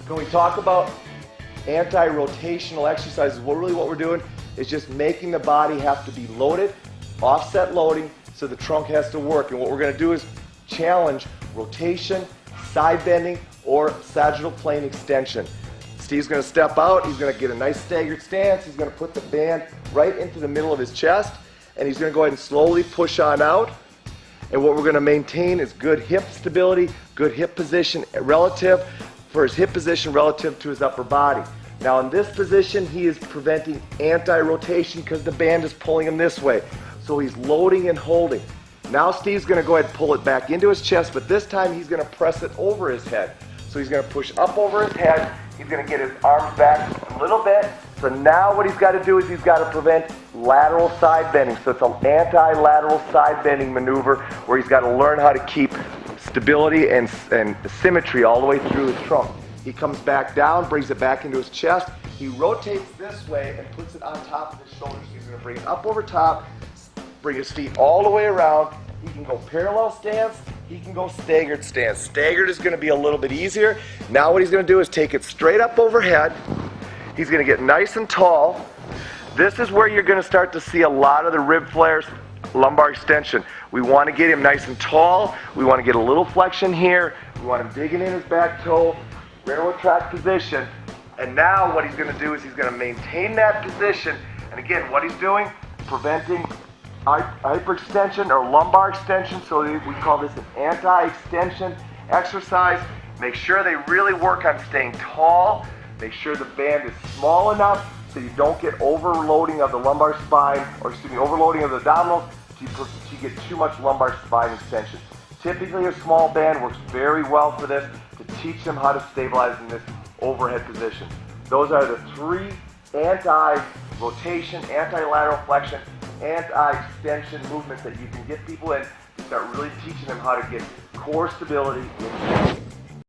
When we talk about anti-rotational exercises, what we're doing is just making the body have to be loaded, offset loading, so the trunk has to work. And what we're going to do is challenge rotation, side bending, or sagittal plane extension. Steve's going to step out, he's going to get a nice staggered stance, he's going to put the band right into the middle of his chest, and he's going to go ahead and slowly push on out. And what we're going to maintain is good hip stability, good hip position relative to his upper body. Now in this position, he is preventing anti-rotation because the band is pulling him this way. So he's loading and holding. Now Steve's going to go ahead and pull it back into his chest, but this time he's going to press it over his head. So he's going to push up over his head. He's going to get his arms back a little bit. So now what he's got to do is he's got to prevent lateral side bending. So it's an anti-lateral side bending maneuver where he's got to learn how to keep stability and symmetry all the way through his trunk. He comes back down, brings it back into his chest. He rotates this way and puts it on top of his shoulders. He's going to bring it up over top, bring his feet all the way around. He can go parallel stance, he can go staggered stance. Staggered is going to be a little bit easier. Now what he's going to do is take it straight up overhead. He's going to get nice and tall. This is where you're going to start to see a lot of the rib flares, lumbar extension. We want to get him nice and tall. We want to get a little flexion here. We want him digging in his back toe, railroad track position. And now what he's going to do is he's going to maintain that position. And again, what he's doing, preventing hyperextension or lumbar extension. So we call this an anti-extension exercise. Make sure they really work on staying tall. Make sure the band is small enough so you don't get overloading of the lumbar spine, or excuse me, overloading of the abdominals, so you get too much lumbar spine extension. Typically a small band works very well for this to teach them how to stabilize in this overhead position. Those are the three anti-rotation, anti-lateral flexion, anti-extension movements that you can get people in to start really teaching them how to get core stability in